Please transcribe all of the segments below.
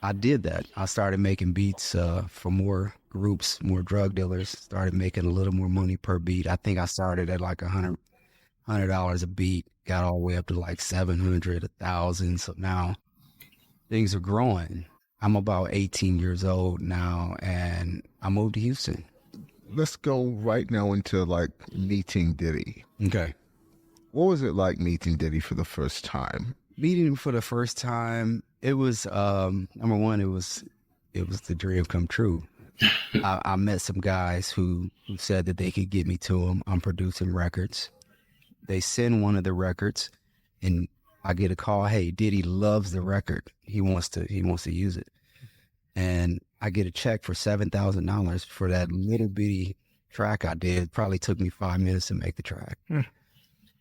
I did that. I started making beats for more groups, more drug dealers. Started making a little more money per beat. I think I started at like $100 a beat. Got all the way up to like 700, 1,000. So now things are growing. I'm about 18 years old now, and I moved to Houston. Let's go right now into like meeting Diddy. Okay. What was it like meeting Diddy for the first time? Meeting him for the first time, it was number one, it was the dream come true. I met some guys who said that they could get me to him. I'm producing records. They send one of the records, and I get a call. Hey, Diddy loves the record. He wants to use it, and I get a check for $7,000 for that little bitty track I did. Probably took me 5 minutes to make the track.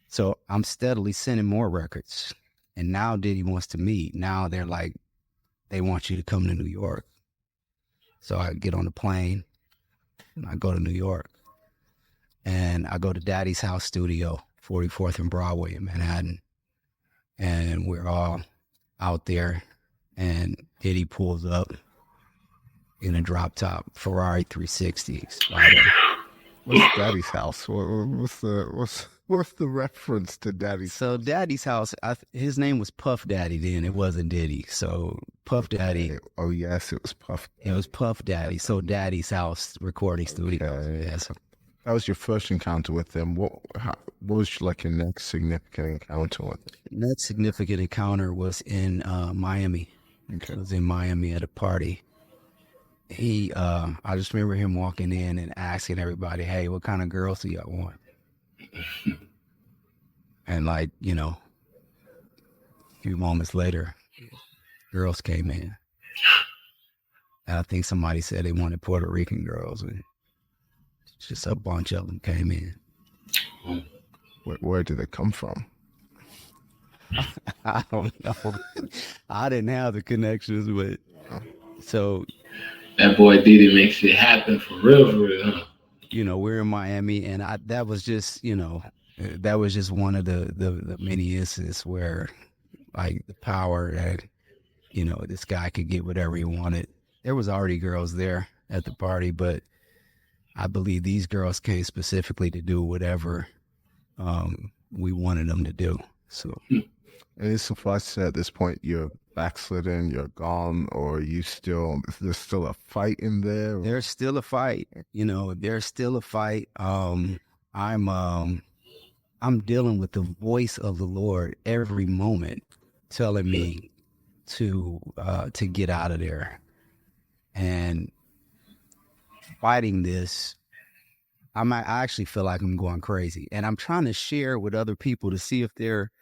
So I'm steadily sending more records, and now Diddy wants to meet. Now they're like, they want you to come to New York. So I get on the plane, and I go to New York, and I go to Daddy's House Studio, 44th and Broadway in Manhattan. And we're all out there, and Diddy pulls up in a drop top Ferrari 360 Spider. What's Daddy's house? What's the reference to Daddy's? So Daddy's House, his name was Puff Daddy then. It wasn't Diddy. So Puff Daddy. Oh yes, it was Puff. It was Puff Daddy. So Daddy's House recording studio. Okay. Yeah, so That was your first encounter with them. What was like your next significant encounter with them? that significant encounter was in Miami. Okay. It was in Miami at a party. I just remember him walking in and asking everybody, "Hey, what kind of girls do y'all want?" And like, a few moments later, girls came in. And I think somebody said they wanted Puerto Rican girls. And just a bunch of them came in. Where did it come from? I don't know. I didn't have the connections, but so That boy Diddy makes it happen for real, huh? we're in Miami, and that was just one of the many instances where like the power that this guy could get whatever he wanted. There was already girls there at the party, but I believe these girls came specifically to do whatever we wanted them to do. So And it's suffice at this point you're backslidden, you're gone, or there's still a fight in there? there's still a fight. There's still a fight. I'm dealing with the voice of the Lord every moment, telling me to get out of there, and fighting this. I actually feel like I'm going crazy, and I'm trying to share with other people to see if they're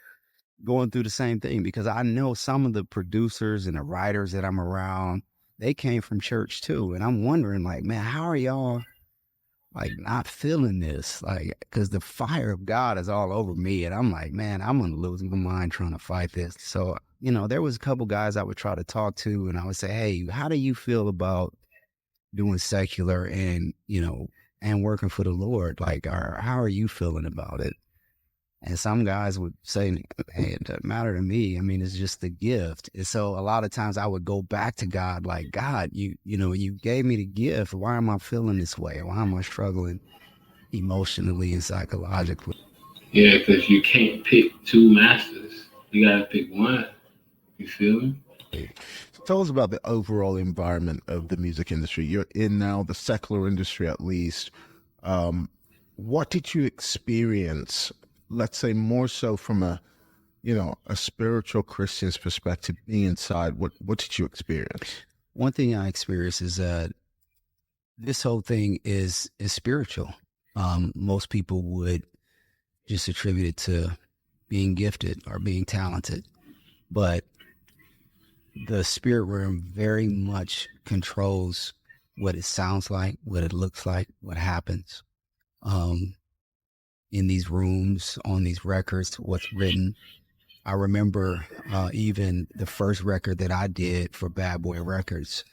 going through the same thing, because I know some of the producers and the writers that I'm around, they came from church too, and I'm wondering, like, man, how are y'all like not feeling this? Like, because the fire of God is all over me, and I'm like, man, I'm gonna lose my mind trying to fight this. So there was a couple guys I would try to talk to, and I would say, hey, how do you feel about doing secular and and working for the Lord? Like, how are you feeling about it? And some guys would say, hey, it doesn't matter to me. I mean, it's just the gift. And so a lot of times I would go back to God, like, God, you gave me the gift. Why am I feeling this way? Why am I struggling emotionally and psychologically? Yeah, because you can't pick two masters. You gotta pick one. You feel me? So tell us about the overall environment of the music industry. You're in now, the secular industry at least. What did you experience, let's say more so from a spiritual Christian's perspective, being inside? What did you experience? One thing I experienced is that this whole thing is spiritual. Most people would just attribute it to being gifted or being talented, but the spirit realm very much controls what it sounds like, what it looks like, what happens in these rooms, on these records, what's written. I remember even the first record that I did for Bad Boy Records.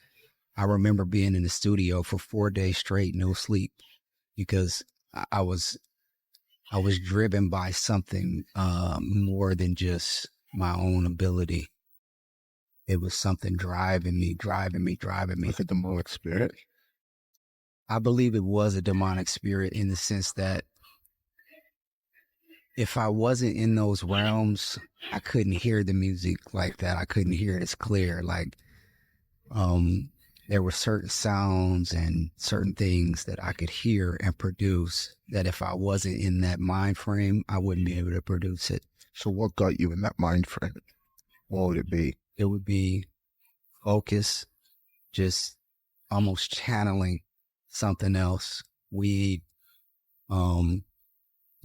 I remember being in the studio for 4 days straight, no sleep, because I was driven by something more than just my own ability. It was something driving me. Like a demonic spirit. I believe it was a demonic spirit in the sense that if I wasn't in those realms, I couldn't hear the music like that. I couldn't hear it as clear. Like, there were certain sounds and certain things that I could hear and produce that if I wasn't in that mind frame, I wouldn't be able to produce it. So what got you in that mind frame? What would it be? It would be focus, just almost channeling something else. We,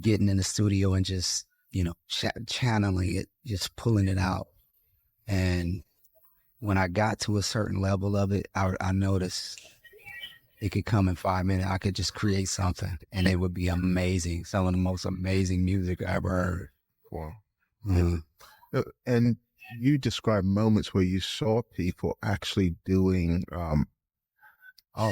getting in the studio and just, channeling it, just pulling it out. And when I got to a certain level of it, I noticed it could come in 5 minutes. I could just create something and it would be amazing. Some of the most amazing music I ever heard. Wow. Mm-hmm. And you described moments where you saw people actually doing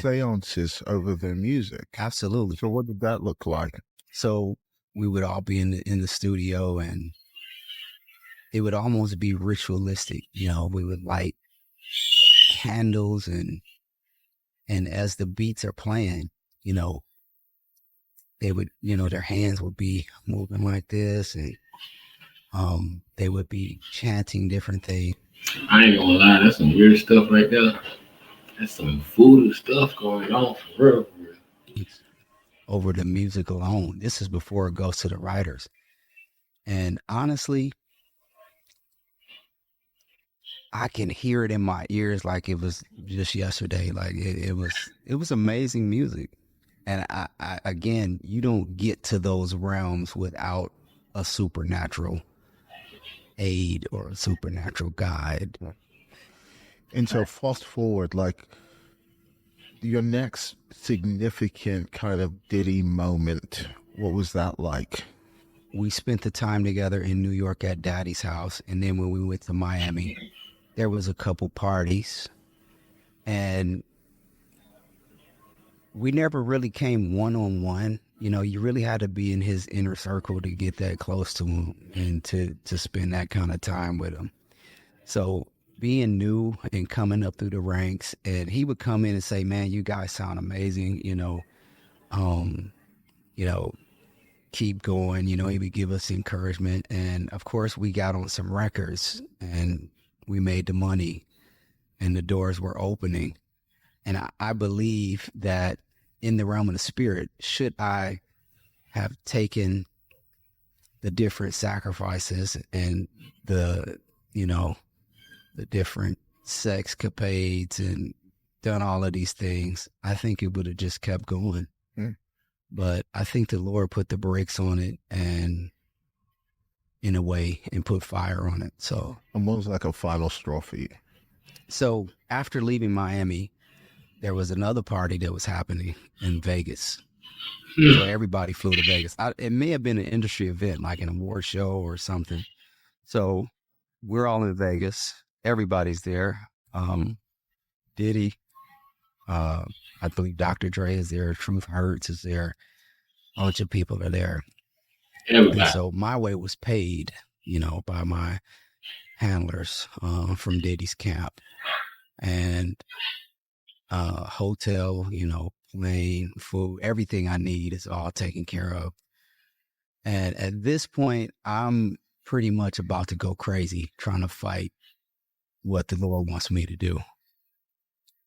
seances over their music. Absolutely. So what did that look like? So we would all be in the studio and it would almost be ritualistic. We would light candles and as the beats are playing, they would, their hands would be moving like this and they would be chanting different things. I ain't gonna lie, that's some weird stuff right there. That's some voodoo stuff going on for real. Over the music alone. This is before it goes to the writers. And honestly, I can hear it in my ears like it was just yesterday. Like it was amazing music. And I again, you don't get to those realms without a supernatural aid or a supernatural guide. And so fast forward, like your next significant kind of Diddy moment, what was that like? We spent the time together in New York at Daddy's house. And then when we went to Miami, there was a couple parties and we never really came one-on-one. You really had to be in his inner circle to get that close to him and to spend that kind of time with him. So being new and coming up through the ranks, and he would come in and say, man, you guys sound amazing, keep going, he would give us encouragement. And of course we got on some records and we made the money and the doors were opening. And I believe that in the realm of the spirit, should I have taken the different sacrifices and the different sex capades and done all of these things, I think it would have just kept going. But I think the Lord put the brakes on it and in a way and put fire on it. So, and what was like a final straw for you? So after leaving Miami, there was another party that was happening in Vegas. So everybody flew to Vegas. It may have been an industry event, like an award show or something. So we're all in Vegas. Everybody's there. Diddy, I believe Dr. Dre is there. Truth Hurts is there. A bunch of people are there. Everybody. And so my way was paid, by my handlers from Diddy's camp. And hotel, plane, food, everything I need is all taken care of. And at this point, I'm pretty much about to go crazy trying to fight what the Lord wants me to do.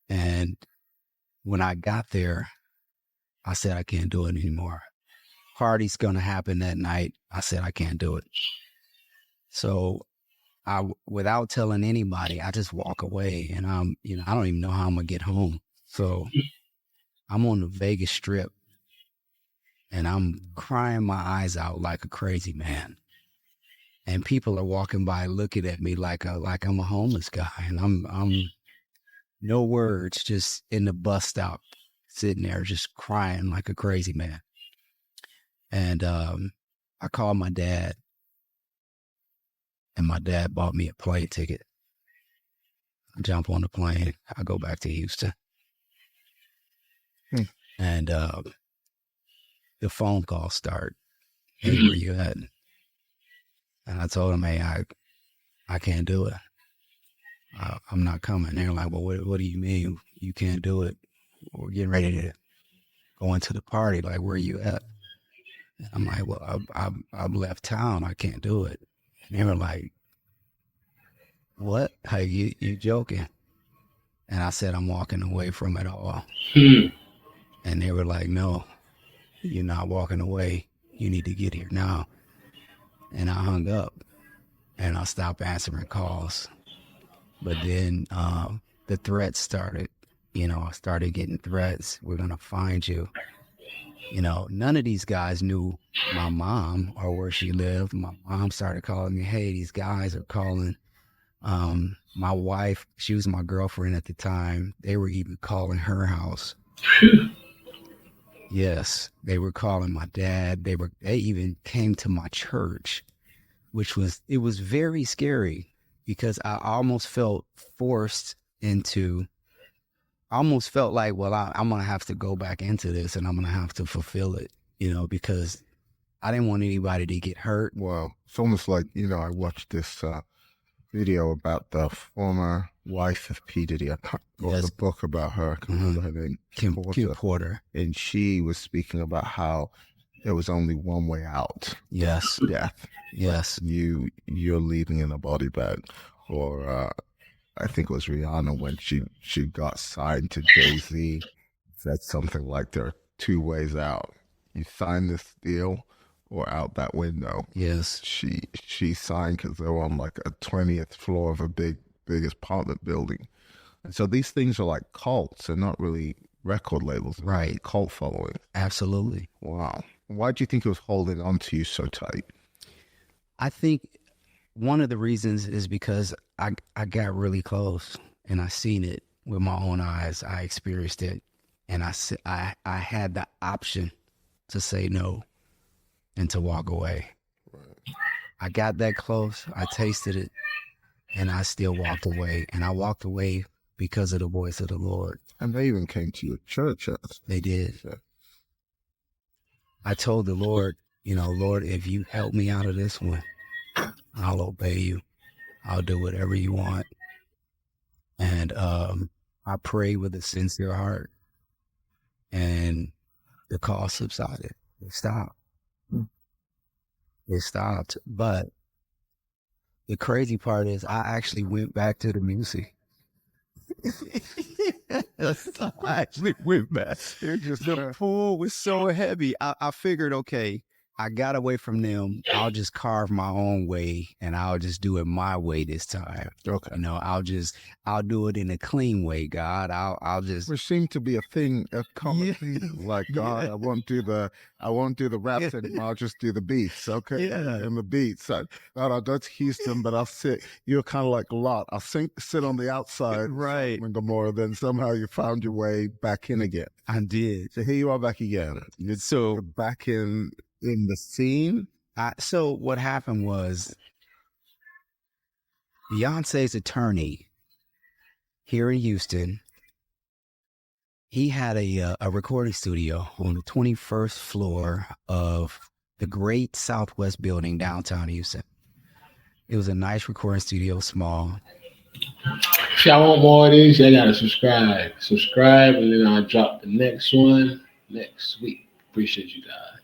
And when I got there, I said, I can't do it anymore. Party's going to happen that night. I said, I can't do it. So without telling anybody, I just walk away and I don't even know how I'm going to get home. So I'm on the Vegas Strip and I'm crying my eyes out like a crazy man. And people are walking by looking at me like I'm a homeless guy. And I'm no words, just in the bus stop, sitting there just crying like a crazy man. And I called my dad and my dad bought me a plane ticket. I jump on the plane. I go back to Houston. And the phone call start. Hey, where you at? And I told him, hey, I can't do it. I'm not coming. They're like, well, what do you mean you can't do it? We're getting ready to go into the party. Like, where are you at? And I'm like, well, I've left town. I can't do it. And they were like, what? Hey, you joking? And I said, I'm walking away from it all. Hmm. And they were like, no, you're not walking away. You need to get here now. And I hung up and I stopped answering calls. But then the threats started. I started getting threats. We're going to find you. None of these guys knew my mom or where she lived. My mom started calling me, hey, these guys are calling. My wife, she was my girlfriend at the time. They were even calling her house. Yes, they were calling my dad. They even came to my church, it was very scary because I almost felt forced into, I almost felt like, well, I'm going to have to go back into this and I'm going to have to fulfill it, because I didn't want anybody to get hurt. Wow. It's almost like, I watched this video about the former wife of P. Diddy. I can't remember the book about her. I can't remember her name. Kim Porter. And she was speaking about how there was only one way out. Yes. Death. Yes. You're leaving in a body bag. Or I think it was Rihanna when she got signed to Jay-Z, said something like there are two ways out. You sign this deal or out that window. Yes. She signed because they were on like a 20th floor of a big apartment building. And so these things are like cults. They're not really record labels. Right. Cult following. Absolutely. Wow. Why do you think it was holding on to you so tight? I think one of the reasons is because I got really close and I seen it with my own eyes. I experienced it, and I had the option to say no and to walk away. Right. I got that close. I tasted it, and I still walked away. And I walked away because of the voice of the Lord. And they even came to your church. They did. Yeah. I told the Lord, Lord, if you help me out of this one, I'll obey you. I'll do whatever you want. And I prayed with a sincere heart, and the call subsided. It stopped. It stopped. But the crazy part is I actually went back to the music. I actually went back. The pull was so heavy. I figured, okay, I got away from them. I'll just carve my own way, and I'll just do it my way this time. Okay. I'll do it in a clean way, God. I'll just. Which seemed to be a thing, a common thing. Like, God, yeah. I won't do the raps anymore. I'll just do the beats. Okay. Yeah. And the beats. God, I'll go to Houston, but I'll sit. You're kind of like Lot. I'll sit on the outside. Right. And Gomorrah. Then somehow you found your way back in again. I did. So here you are back again. You're back in the scene. So what happened was Beyonce's attorney here in Houston, he had a recording studio on the 21st floor of the great Southwest building downtown Houston. It was a nice recording studio, small. If y'all want more of these, y'all gotta subscribe. And then I'll drop the next one next week. Appreciate you guys.